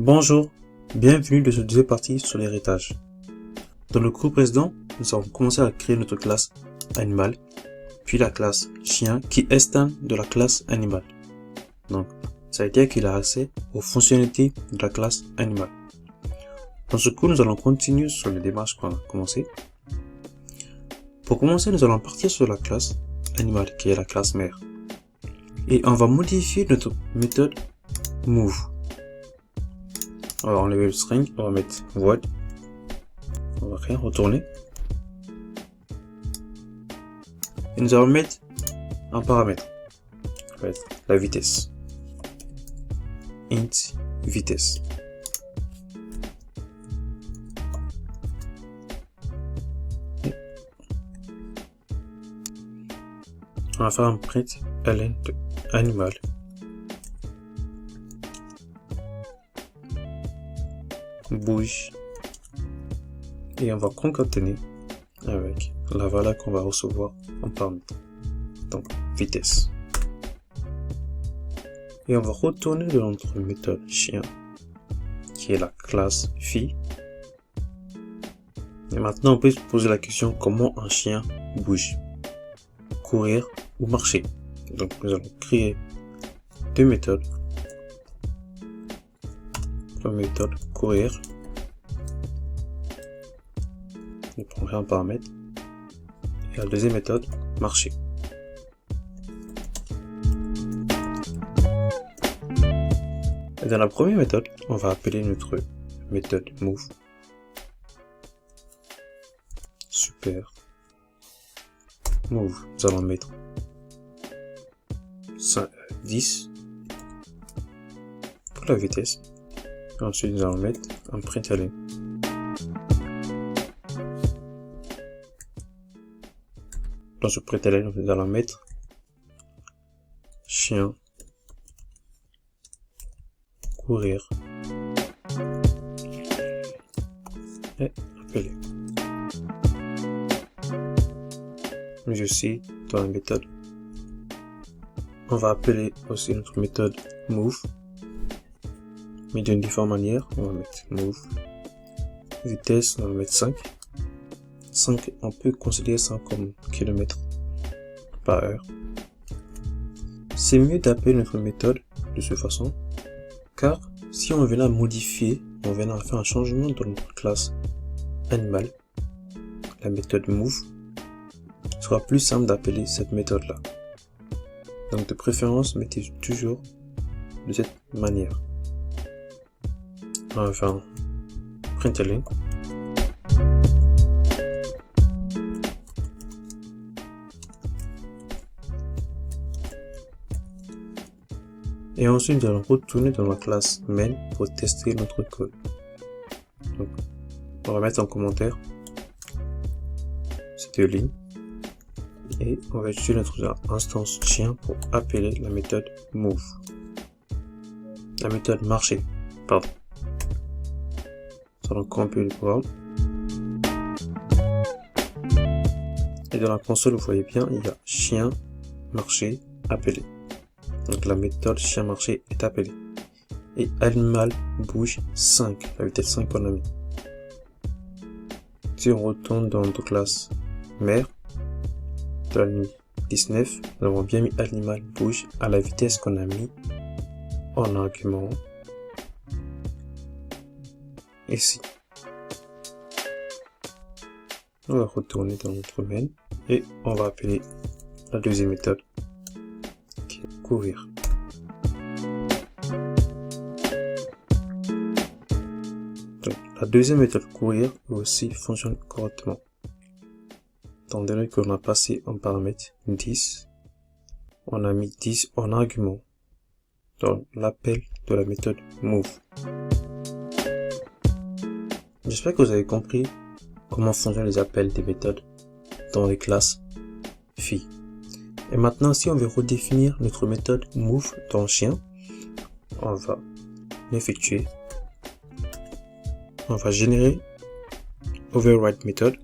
Bonjour, bienvenue dans cette deuxième partie sur l'héritage. Dans le cours précédent, nous avons commencé à créer notre classe animal, puis la classe chien qui externe de la classe animal. Donc, ça a été qu'il a accès aux fonctionnalités de la classe animal. Dans ce cours, nous allons continuer sur les démarches qu'on a commencé. Pour commencer, nous allons partir sur la classe animal qui est la classe mère. Et on va modifier notre méthode move. On va enlever le string, on va mettre void. On va rien retourner. Et nous allons mettre un paramètre. Ça va être la vitesse. Int vitesse. On va faire un print ln de animal. Bouge. Et on va concaténer avec la valeur qu'on va recevoir en paramètre. Donc, vitesse. Et on va retourner de notre méthode chien, qui est la classe fille. Et maintenant, on peut se poser la question comment un chien bouge, courir ou marcher. Donc, nous allons créer deux méthodes. La méthode courir. On prendrait un paramètre. Et la deuxième méthode, marcher. Et dans la première méthode, on va appeler notre méthode move. Super. Move, nous allons mettre 10 pour la vitesse. Et ensuite, nous allons mettre un print ln. Dans ce print ln, nous allons mettre chien courir et appeler. Mais aussi dans la méthode, on va appeler aussi notre méthode move, mais d'une différente manière. On va mettre move vitesse, on va mettre 5. On peut considérer ça comme kilomètres par heure. C'est mieux d'appeler notre méthode de cette façon, car si on vient à modifier, on vient à faire un changement dans notre classe animal, la méthode move sera plus simple d'appeler cette méthode là. Donc de préférence, mettez toujours de cette manière. On va faire un print ln. Et ensuite, nous allons retourner dans la classe main pour tester notre code. Donc, on va mettre en commentaire ces deux lignes. Et on va utiliser notre instance chien pour appeler la méthode move. La méthode marcher. Pardon. Nous allons compiler le programme. Et dans la console, vous voyez bien, il y a chien, marcher, appeler. Donc la méthode chien marcher est appelée. Et animal bouge 5, la vitesse 5 qu'on a mis. Si on retourne dans notre classe mère, dans la ligne 19, nous avons bien mis animal bouge à la vitesse qu'on a mis en argument ici. On va retourner dans notre main et on va appeler la deuxième méthode qui est courir. Donc, la deuxième méthode courir aussi fonctionne correctement. Étant donné qu'on a passé en paramètre 10, on a mis 10 en argument dans l'appel de la méthode move. J'espère que vous avez compris comment fonctionnent les appels des méthodes dans les classes filles. Et maintenant, si on veut redéfinir notre méthode move dans chien, on va l'effectuer. On va générer override méthode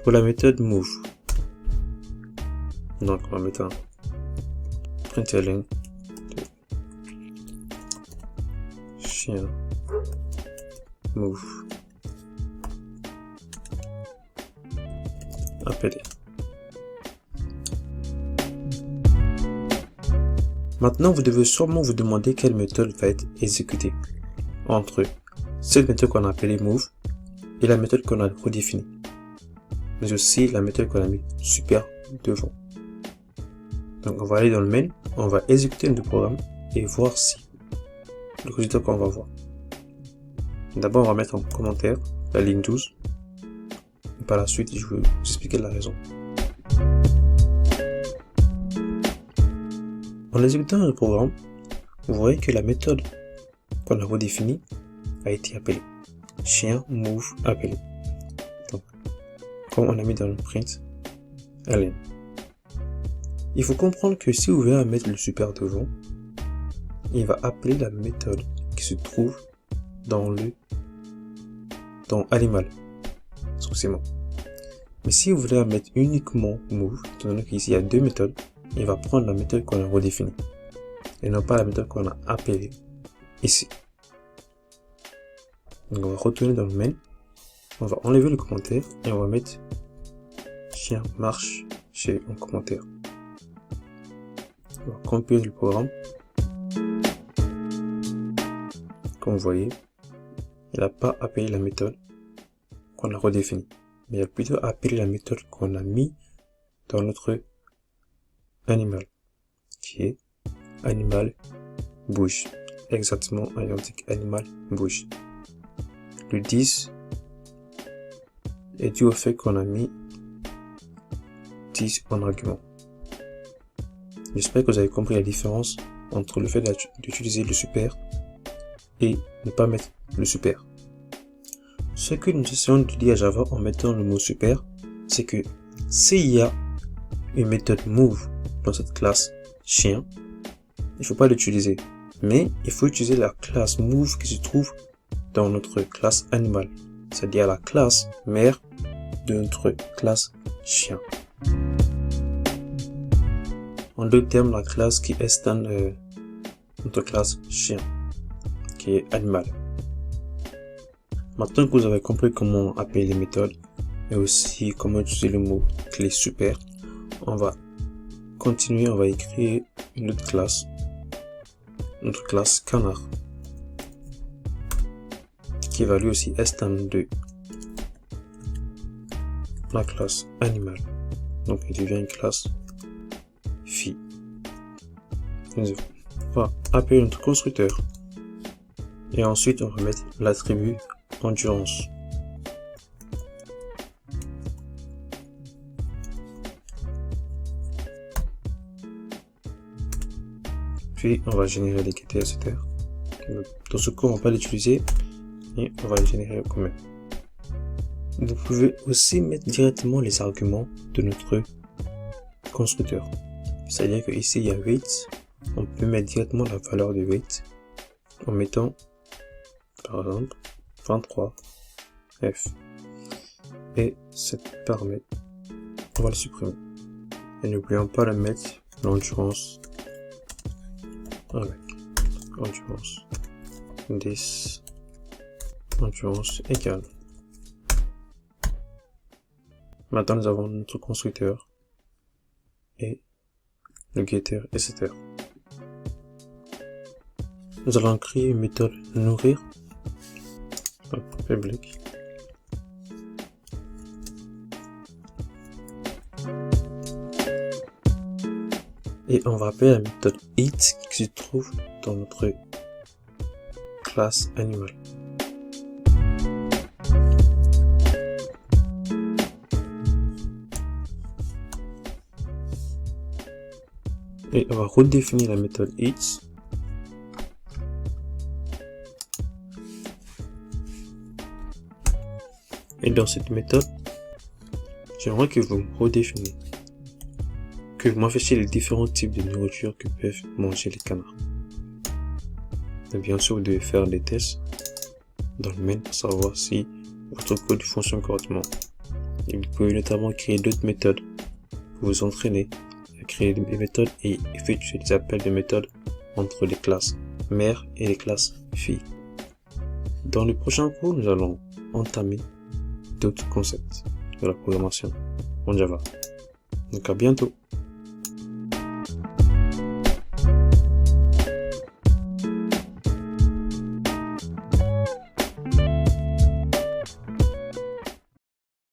pour la méthode move. Donc on va mettre un println chien move appelé. Maintenant, vous devez sûrement vous demander quelle méthode va être exécutée entre cette méthode qu'on a appelée move et la méthode qu'on a redéfinie, mais aussi la méthode qu'on a mis super devant. Donc on va aller dans le main, on va exécuter notre programme et voir si le résultat qu'on va voir. D'abord on va mettre en commentaire la ligne 12 et par la suite je vais vous expliquer la raison. En exécutant le programme, vous voyez que la méthode qu'on a redéfinie a été appelée chien move appelé. Donc, comme on a mis dans le print len. Il faut comprendre que si vous voulez mettre le super devant, il va appeler la méthode qui se trouve dans animal. Excusez-moi. Mais si vous voulez mettre uniquement move, étant donné qu'ici il y a deux méthodes, il va prendre la méthode qu'on a redéfinie et non pas la méthode qu'on a appelée ici. Donc on va retourner dans le main, on va enlever le commentaire et on va mettre chien marche chez un commentaire. On va compiler le programme. Comme vous voyez, il n'a pas appelé la méthode qu'on a redéfinie, mais il a plutôt appelé la méthode qu'on a mis dans notre animal, qui est animal bouge, exactement identique animal bouge. Le 10 est dû au fait qu'on a mis 10 en argument. J'espère que vous avez compris la différence entre le fait d'utiliser le super et ne pas mettre le super. Ce que nous essayons de dire à Java en mettant le mot super, c'est que s'il y a une méthode move dans cette classe chien, il ne faut pas l'utiliser, mais il faut utiliser la classe move qui se trouve dans notre classe animal, c'est-à-dire la classe mère de notre classe chien. En deux termes, la classe qui est dans notre classe chien, qui est animal. Maintenant que vous avez compris comment appeler les méthodes et aussi comment utiliser le mot clé super, on va continuer, on va écrire une autre classe, notre classe canard, qui va lui aussi être de la classe animal. Donc il devient une classe fille. On va appeler notre constructeur et ensuite on va mettre l'attribut endurance. Puis on va générer les quêtes etc. Dans ce cas on va pas l'utiliser et on va le générer quand même. Vous pouvez aussi mettre directement les arguments de notre constructeur. C'est-à-dire que ici il y a weight, on peut mettre directement la valeur de weight en mettant par exemple 23 F et cette paramètre on va le supprimer et n'oublions pas de mettre l'endurance avec endurance 10 endurance égale. Maintenant nous avons notre constructeur et le getter etc. Nous allons créer une méthode nourrir public et on va appeler la méthode eat qui se trouve dans notre classe animal. Et on va redéfinir la méthode eat et dans cette méthode j'aimerais que vous redéfinissiez, que vous m'affichiez les différents types de nourriture que peuvent manger les canards. Et bien sûr vous devez faire des tests dans le main pour savoir si votre code fonctionne correctement. Et vous pouvez notamment créer d'autres méthodes pour vous entraîner à créer des méthodes et effectuer des appels de méthodes entre les classes mère et les classes filles. Dans le prochain cours, nous allons entamer d'autres concepts de la programmation en Java. Donc à bientôt.